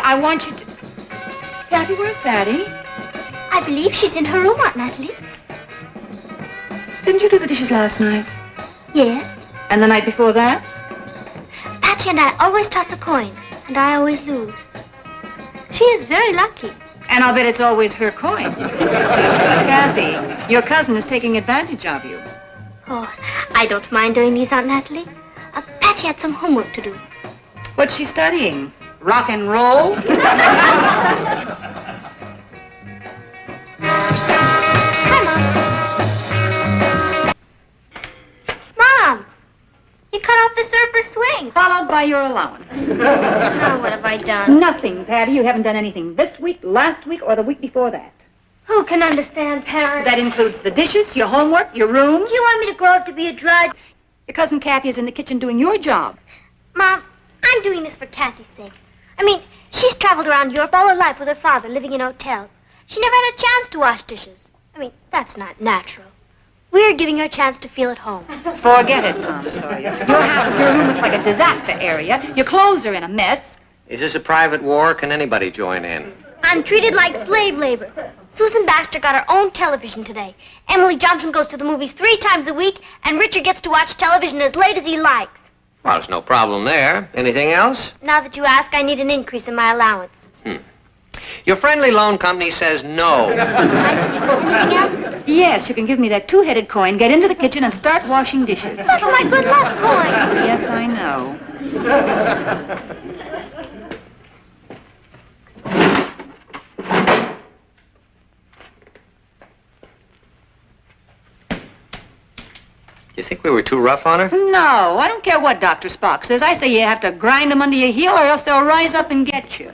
I want you to... Patty, where's Patty? I believe she's in her room, Aunt Natalie. Didn't you do the dishes last night? Yes. And the night before that? Patty and I always toss a coin, and I always lose. She is very lucky. And I'll bet it's always her coin. Kathy, your cousin is taking advantage of you. Oh, I don't mind doing these, Aunt Natalie. Patty had some homework to do. What's she studying? Rock and roll? Hi, Mom. Mom, you cut off the surfer swing. Followed by your allowance. Now, what have I done? Nothing, Patty. You haven't done anything this week, last week, or the week before that. Who can understand parents? That includes the dishes, your homework, your room. Do you want me to grow up to be a drudge? Your cousin Kathy is in the kitchen doing your job. Mom, I'm doing this for Kathy's sake. I mean, she's traveled around Europe all her life with her father, living in hotels. She never had a chance to wash dishes. I mean, that's not natural. We're giving her a chance to feel at home. Forget it, Tom Sawyer. Your half of your room looks like a disaster area. Your clothes are in a mess. Is this a private war? Can anybody join in? I'm treated like slave labor. Susan Baxter got her own television today. Emily Johnson goes to the movies 3 times a week, and Richard gets to watch television as late as he likes. Well, there's no problem there. Anything else? Now that you ask, I need an increase in my allowance. Your friendly loan company says no. I see. Anything else? Yes, you can give me that 2-headed coin, get into the kitchen, and start washing dishes. That's my good luck coin. Yes, I know. You think we were too rough on her? No, I don't care what Dr. Spock says. I say you have to grind them under your heel or else they'll rise up and get you.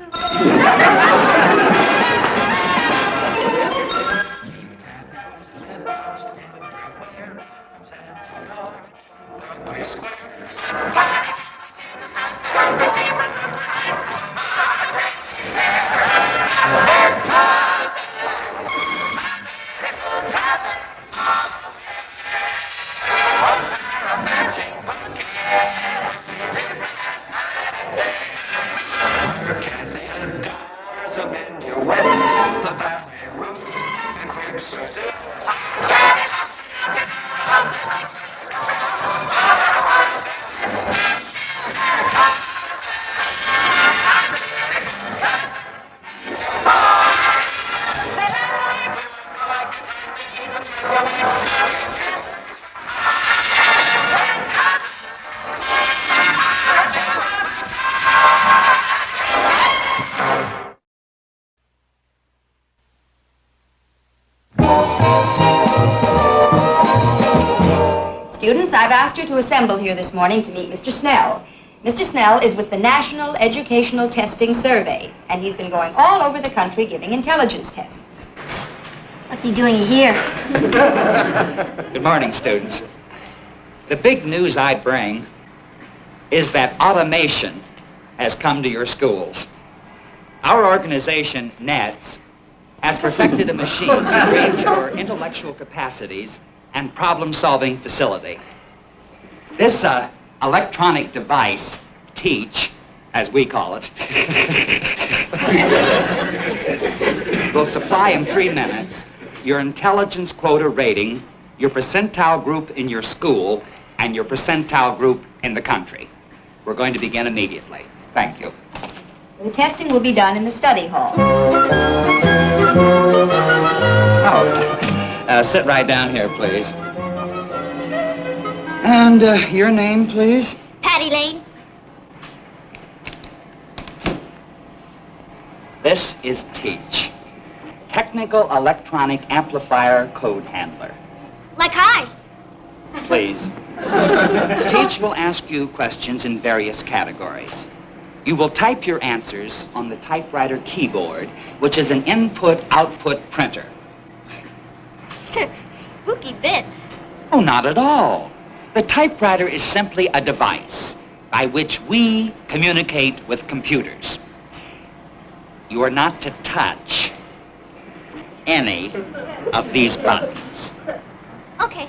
Students, I've asked you to assemble here this morning to meet Mr. Snell. Mr. Snell is with the National Educational Testing Survey, and he's been going all over the country giving intelligence tests. What's he doing here? Good morning, students. The big news I bring is that automation has come to your schools. Our organization, NETS, has perfected a machine to gauge your intellectual capacities and problem-solving facility. This electronic device, TEACH, as we call it, will supply in 3 minutes your intelligence quota rating, your percentile group in your school, and your percentile group in the country. We're going to begin immediately. Thank you. The testing will be done in the study hall. Sit right down here, please. And your name, please? Patty Lane. This is TEACH, Technical Electronic Amplifier Code Handler. Like hi. Please. TEACH will ask you questions in various categories. You will type your answers on the typewriter keyboard, which is an input-output printer. Spooky bit. Oh, not at all. The typewriter is simply a device by which we communicate with computers. You are not to touch any of these buttons. Okay.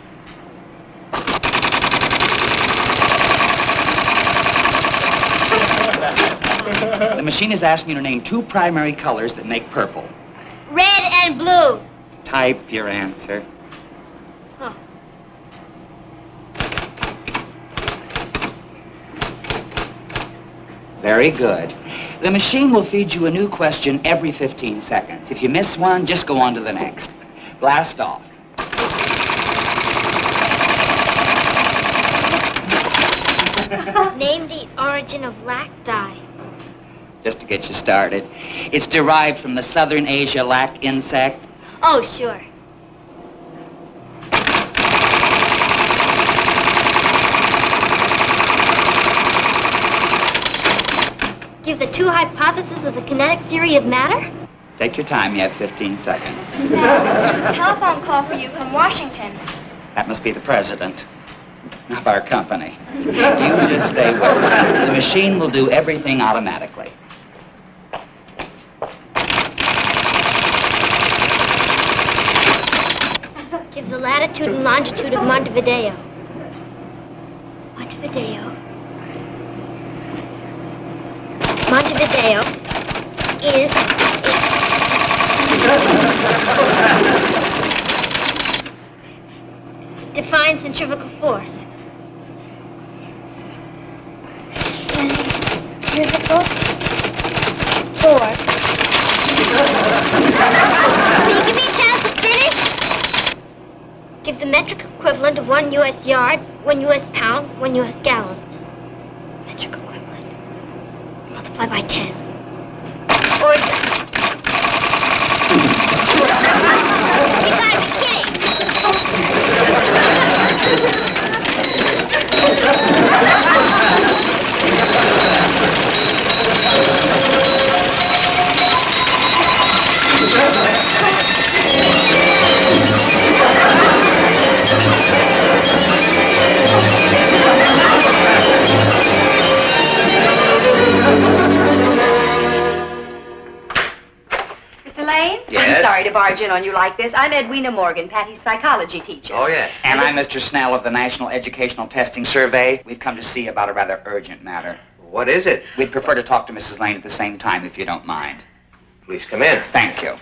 The machine is asking you to name 2 primary colors that make purple. Red and blue. Type your answer. Oh. Very good. The machine will feed you a new question every 15 seconds. If you miss one, just go on to the next. Blast off. Name the origin of lac dye. Just to get you started. It's derived from the Southern Asia lac insect. Oh, sure. Give the 2 hypotheses of the kinetic theory of matter? Take your time, you have 15 seconds. Telephone call for you from Washington. That must be the president of our company. You just stay with me. The machine will do everything automatically. Give the latitude and longitude of Montevideo. Montevideo is... Define centrifugal force. Centrifugal force. Will you give me a chance to finish? Give the metric equivalent of 1 U.S. yard, 1 U.S. pound, 1 U.S. gallon. Metric equivalent. Multiply by 10. Or is that... You gotta be kidding! Mr. Lane? Yes? I'm sorry to barge in on you like this. I'm Edwina Morgan, Patty's psychology teacher. Oh, yes. And I'm Mr. Snell of the National Educational Testing Survey. We've come to see you about a rather urgent matter. What is it? We'd prefer to talk to Mrs. Lane at the same time, if you don't mind. Please come in. Thank you.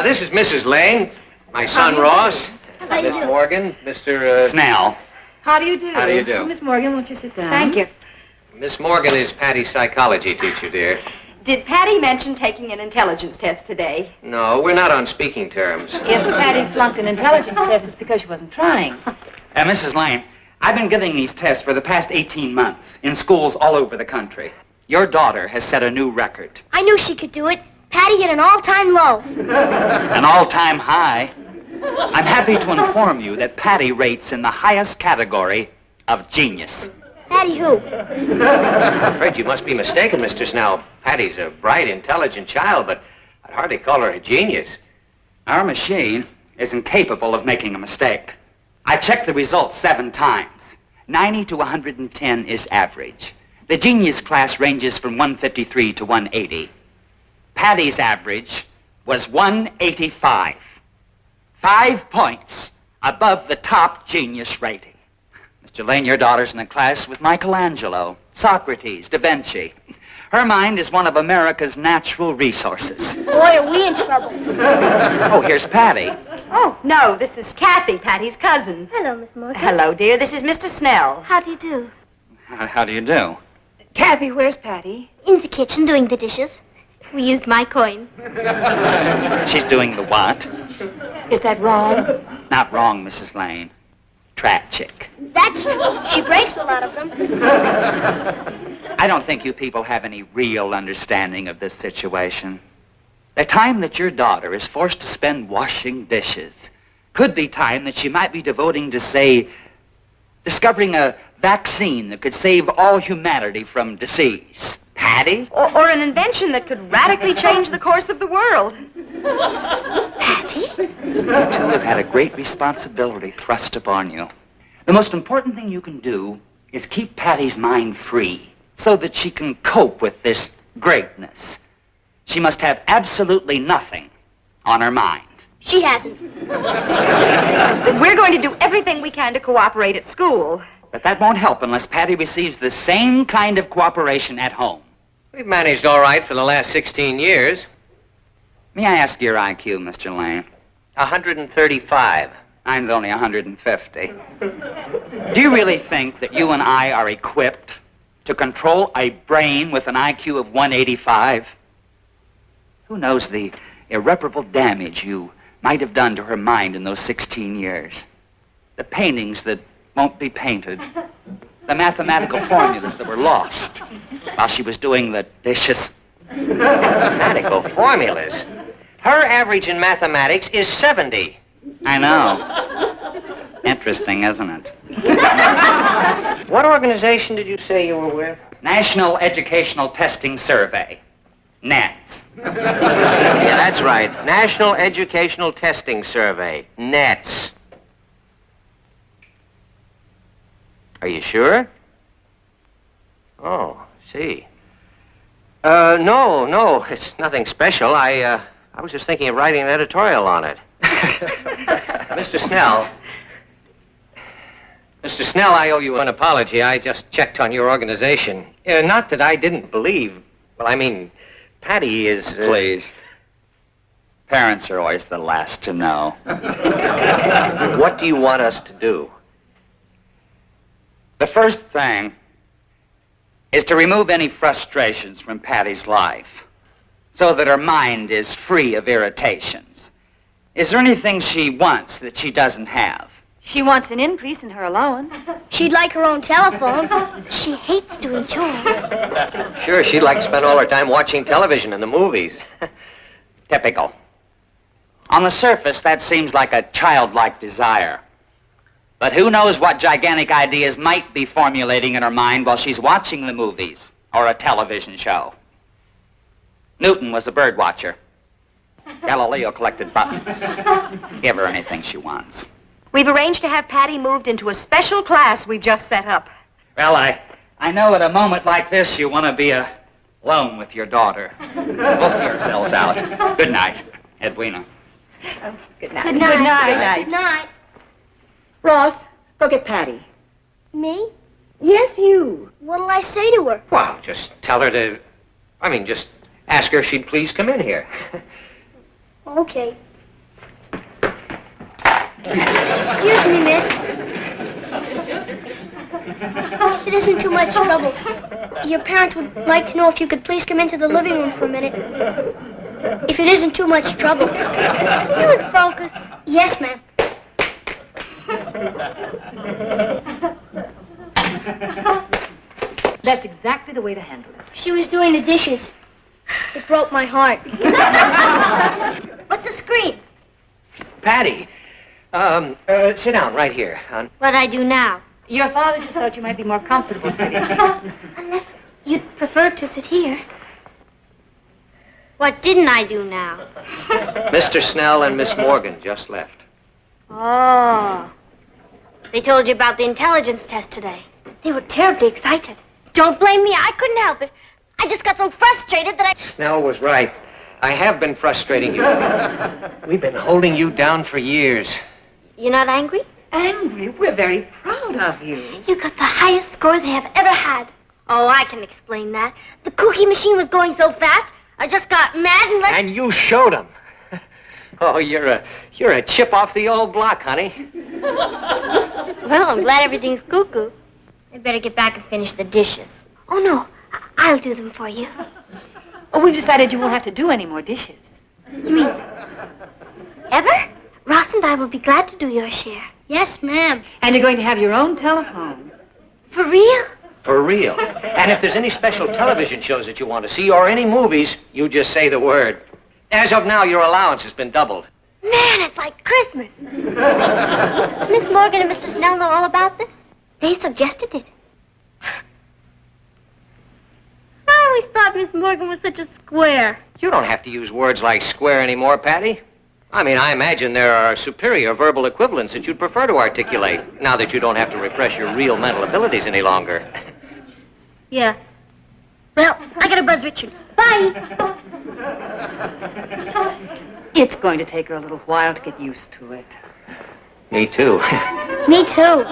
This is Mrs. Lane, my son Ross, How do you Miss do? Morgan, Mr. Snell. How do you do? How do you do? Miss Morgan, won't you sit down? Thank you. Miss Morgan is Patty's psychology teacher, dear. Did Patty mention taking an intelligence test today? No, we're not on speaking terms. If Patty flunked an intelligence test, it's because she wasn't trying. Mrs. Lane, I've been giving these tests for the past 18 months in schools all over the country. Your daughter has set a new record. I knew she could do it. Patty hit an all-time low. An all-time high. I'm happy to inform you that Patty rates in the highest category of genius. Patty who? I'm afraid you must be mistaken, Mr. Snell. Patty's a bright, intelligent child, but I'd hardly call her a genius. Our machine is incapable of making a mistake. I checked the results 7 times. 90 to 110 is average. The genius class ranges from 153 to 180. Patty's average was 185. 5 points above the top genius rating. Mr. Lane, your daughter's in a class with Michelangelo, Socrates, Da Vinci. Her mind is one of America's natural resources. Boy, are we in trouble. Oh, here's Patty. Oh, no, this is Kathy, Patty's cousin. Hello, Miss Morgan. Hello, dear. This is Mr. Snell. How do you do? How do you do? Kathy, where's Patty? In the kitchen doing the dishes. We used my coin. She's doing the what? Is that wrong? Not wrong, Mrs. Lane. Tragic. That's true. She breaks a lot of them. I don't think you people have any real understanding of this situation. The time that your daughter is forced to spend washing dishes could be time that she might be devoting to, say, discovering a vaccine that could save all humanity from disease. Patty? Or an invention that could radically change the course of the world. Patty? You two have had a great responsibility thrust upon you. The most important thing you can do is keep Patty's mind free so that she can cope with this greatness. She must have absolutely nothing on her mind. She hasn't. We're going to do everything we can to cooperate at school. But that won't help unless Patty receives the same kind of cooperation at home. We've managed all right for the last 16 years. May I ask your IQ, Mr. Lane? 135. Mine's only 150. Do you really think that you and I are equipped to control a brain with an IQ of 185? Who knows the irreparable damage you might have done to her mind in those 16 years? The paintings that won't be painted. The mathematical formulas that were lost while she was doing the dishes. Mathematical formulas? Her average in mathematics is 70. I know. Interesting, isn't it? What organization did you say you were with? National Educational Testing Survey. NETS. Yeah, that's right. National Educational Testing Survey. NETS. Are you sure? Oh, see. No, it's nothing special. I was just thinking of writing an editorial on it. Mr. Snell. Mr. Snell, I owe you an apology. I just checked on your organization. Not that I didn't believe. Well, I mean, Patty is... Please. Parents are always the last to know. What do you want us to do? The first thing is to remove any frustrations from Patty's life so that her mind is free of irritations. Is there anything she wants that she doesn't have? She wants an increase in her allowance. She'd like her own telephone. She hates doing chores. Sure, she'd like to spend all her time watching television and the movies. Typical. On the surface, that seems like a childlike desire. But who knows what gigantic ideas might be formulating in her mind while she's watching the movies or a television show. Newton was a bird watcher. Galileo collected buttons. Give her anything she wants. We've arranged to have Patty moved into a special class we've just set up. Well, I know at a moment like this you want to be alone with your daughter. We'll see ourselves out. Good night, Edwina. Good night. Good night. Good night. Good night. Ross, go get Patty. Me? Yes, you. What'll I say to her? Well, just tell her to... just ask her if she'd please come in here. Okay. Excuse me, miss. If it isn't too much trouble, your parents would like to know if you could please come into the living room for a minute. If it isn't too much trouble. You would focus. Yes, ma'am. That's exactly the way to handle it. She was doing the dishes. It broke my heart. What's the screen? Patty, sit down right here. What'd I do now? Your father just thought you might be more comfortable sitting. Unless you'd prefer to sit here. What didn't I do now? Mr. Snell and Miss Morgan just left. Oh. They told you about the intelligence test today. They were terribly excited. Don't blame me. I couldn't help it. I just got so frustrated that I... Snell was right. I have been frustrating you. We've been holding you down for years. You're not angry? Angry? We're very proud of you. You got the highest score they have ever had. Oh, I can explain that. The cookie machine was going so fast, I just got mad and let... And you showed him. Oh, you're a chip off the old block, honey. Well, I'm glad everything's cuckoo. I better get back and finish the dishes. Oh, no. I'll do them for you. Oh, we've decided you won't have to do any more dishes. You mean... ever? Ross and I will be glad to do your share. Yes, ma'am. And you're going to have your own telephone. For real? For real. And if there's any special television shows that you want to see or any movies, you just say the word. As of now, your allowance has been doubled. Man, it's like Christmas. Miss Morgan and Mr. Snell know all about this? They suggested it. I always thought Miss Morgan was such a square. You don't have to use words like square anymore, Patty. I mean, I imagine there are superior verbal equivalents that you'd prefer to articulate, now that you don't have to repress your real mental abilities any longer. Yeah. Well, I gotta buzz Richard. Bye. It's going to take her a little while to get used to it. Me too. Me too.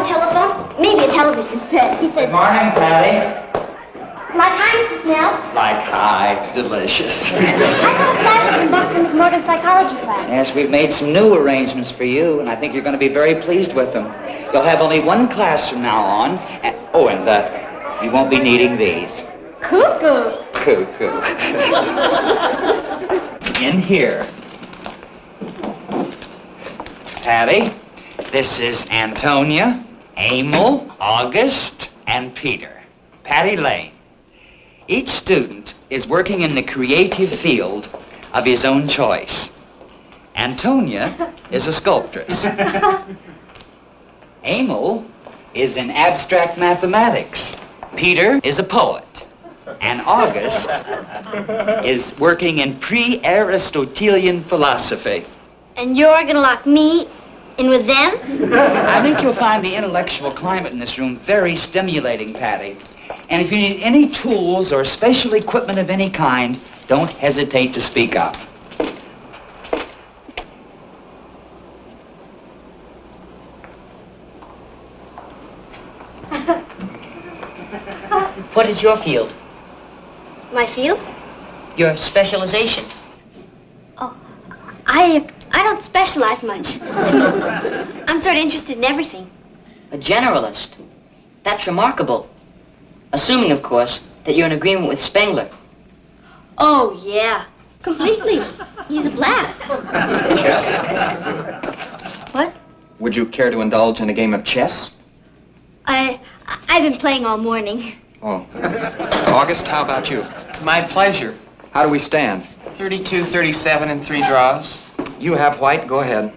no telephone? Maybe a television set. He said, Good morning, Patty. like hi, Mr. Snell. Like hi, delicious. I got a flash from Buckland's modern psychology class. Yes, we've made some new arrangements for you, and I think you're going to be very pleased with them. You'll have only one class from now on. And you won't be needing these. Cuckoo. Cuckoo. In here. Patty, this is Antonia, Emil, August, and Peter. Patty Lane. Each student is working in the creative field of his own choice. Antonia is a sculptress. Emil is in abstract mathematics. Peter is a poet. And August is working in pre-Aristotelian philosophy. And you're gonna lock me in with them? I think you'll find the intellectual climate in this room very stimulating, Patty. And if you need any tools or special equipment of any kind, don't hesitate to speak up. What is your field? My field? Your specialization? Oh, I don't specialize much. I'm sort of interested in everything. A generalist. That's remarkable. Assuming, of course, that you're in agreement with Spengler. Oh, yeah. Completely. He's a blast. Chess? What? Would you care to indulge in a game of chess? I've been playing all morning. Oh. August, how about you? My pleasure. How do we stand? 32, 37, and 3 draws. You have white, go ahead.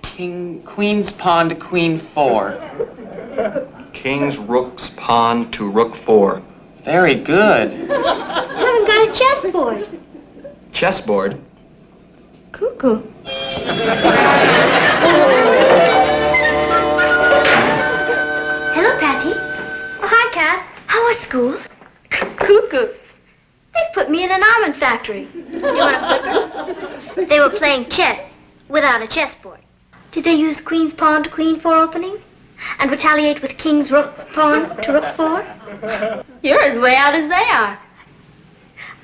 Queen's pawn to queen 4. King's rook's pawn to rook 4. Very good. You haven't got a chessboard. Chessboard? Cuckoo. Hello, Patty. Oh, hi, Kat. How was school? Cuckoo. They put me in an almond factory. Do you want a flipper? They were playing chess without a chessboard. Did they use queen's pawn to queen 4 opening? And retaliate with king's rook's pawn to rook 4? You're as way out as they are.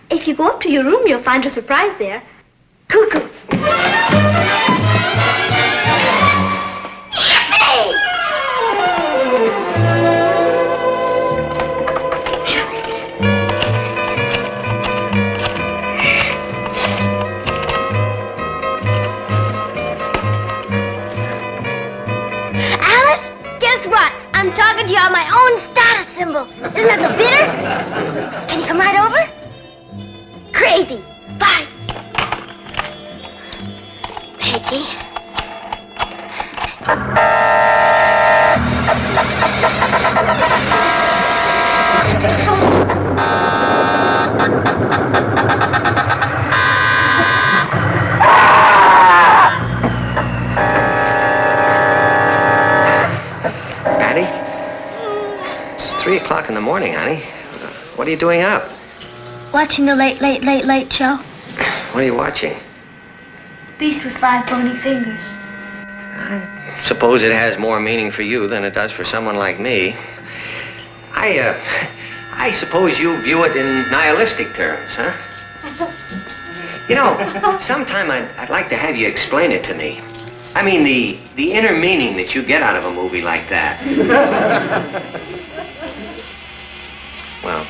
If you go up to your room, you'll find a surprise there. Cuckoo. Yippee! Guess what? I'm talking to you on my own status symbol. Isn't that the bitter? Can you come right over? Crazy. Bye. Peggy. Patty? It's 3 o'clock in the morning, honey. What are you doing up? Watching the late show. What are you watching? Beast with 5 bony fingers. I suppose it has more meaning for you than it does for someone like me. I suppose you view it in nihilistic terms, huh? You know, sometime I'd like to have you explain it to me. I mean, the inner meaning that you get out of a movie like that. Well,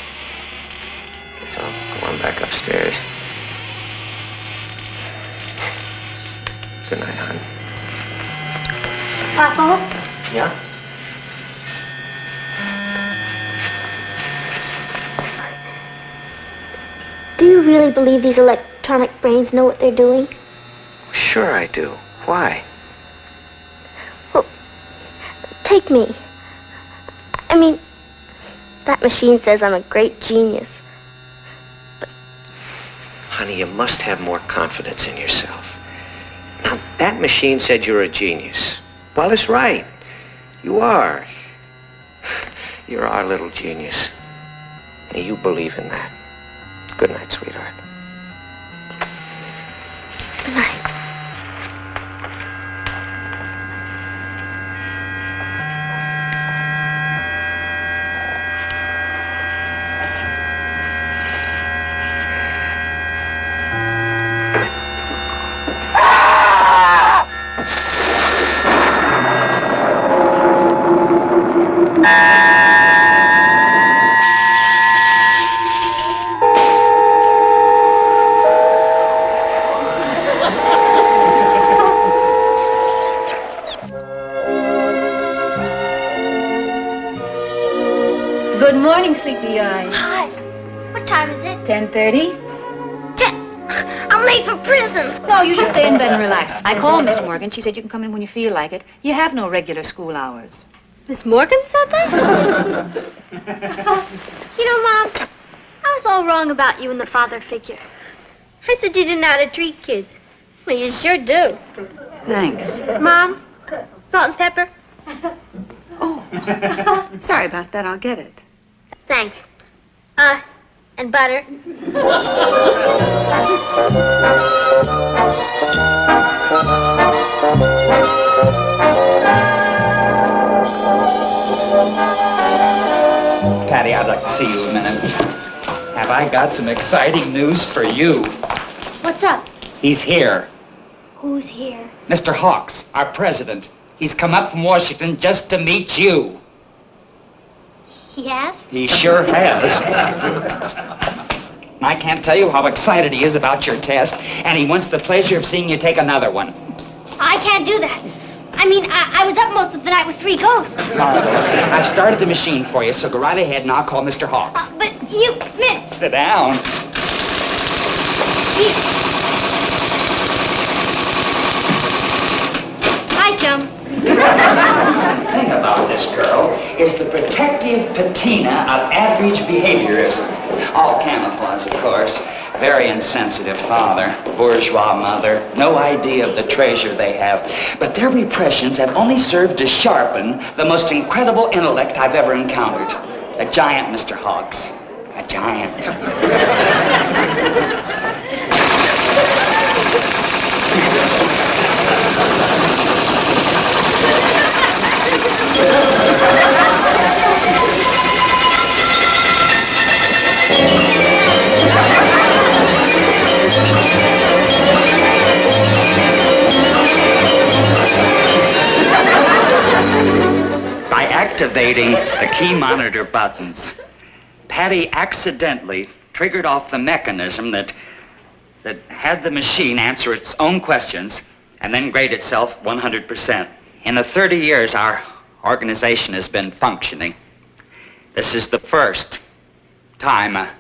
guess I'll go on back upstairs. Good night, hon. Papa? Yeah? Do you really believe these electronic brains know what they're doing? Sure I do. Why? Well, take me. I mean, that machine says I'm a great genius. Honey, you must have more confidence in yourself. Now, that machine said you're a genius. Well, it's right. You are. You're our little genius. And you believe in that. Good night, sweetheart. Good night. Good morning, sleepy eyes. Hi. What time is it? 10:30. I'm late for prison. No, you just stay in bed and relax. I called Miss Morgan. She said you can come in when you feel like it. You have no regular school hours. Miss Morgan said that? You know, Mom, I was all wrong about you and the father figure. I said you didn't know how to treat kids. Well, you sure do. Thanks. Mom, salt and pepper? Oh, sorry about that. I'll get it. Thanks. And butter. Patty, I'd like to see you a minute. Have I got some exciting news for you? What's up? He's here. Who's here? Mr. Hawks, our president. He's come up from Washington just to meet you. He has? He sure has. I can't tell you how excited he is about your test, and he wants the pleasure of seeing you take another one. I can't do that. I mean, I was up most of the night with 3 ghosts. All right, well, listen, I've started the machine for you, so go right ahead and I'll call Mr. Hawks. But you, Mitt. Sit down. Hi, chum. The thing about this girl is the protective patina of average behaviorism. All camouflage, of course. Very insensitive father, bourgeois mother, no idea of the treasure they have. But their repressions have only served to sharpen the most incredible intellect I've ever encountered. A giant, Mr. Hawks. A giant. By activating the key monitor buttons, Patty accidentally triggered off the mechanism that had the machine answer its own questions and then grade itself 100%. In the 30 years our organization has been functioning, this is the first time a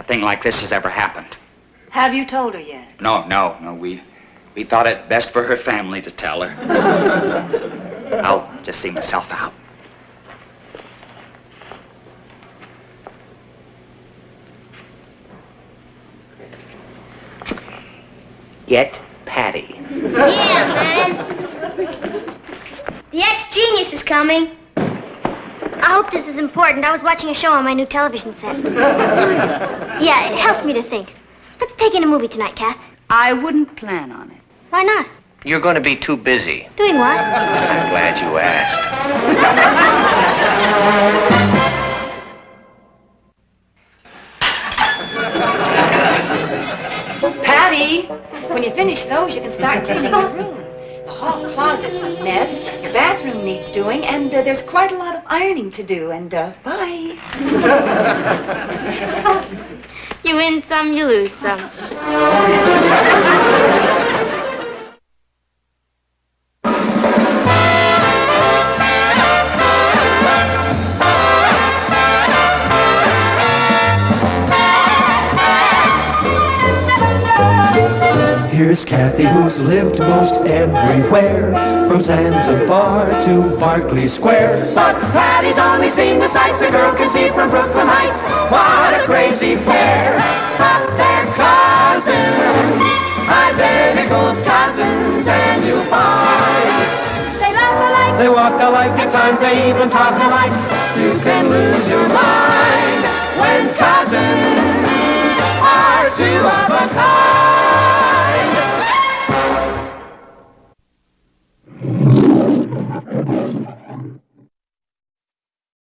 thing like this has ever happened. Have you told her yet? No, we thought it best for her family to tell her. I'll just see myself out. Get Patty. Yeah, man. The ex-genius is coming. I hope this is important. I was watching a show on my new television set. Yeah, it helps me to think. Let's take in a movie tonight, Kath. I wouldn't plan on it. Why not? You're going to be too busy. Doing what? I'm glad you asked. Patty, when you finish those, you can start cleaning your room. The hall closet's a mess, your bathroom needs doing, and there's quite a lot of ironing to do, and bye. You win some, you lose some. Here's Kathy, who's lived most everywhere, from Zanzibar to Berkeley Square. But Patty's only seen the sights a girl can see from Brooklyn Heights. What a crazy pair, but they're cousins, identical cousins, and you'll find they laugh alike, they walk alike, at times they even talk alike. You can lose your mind.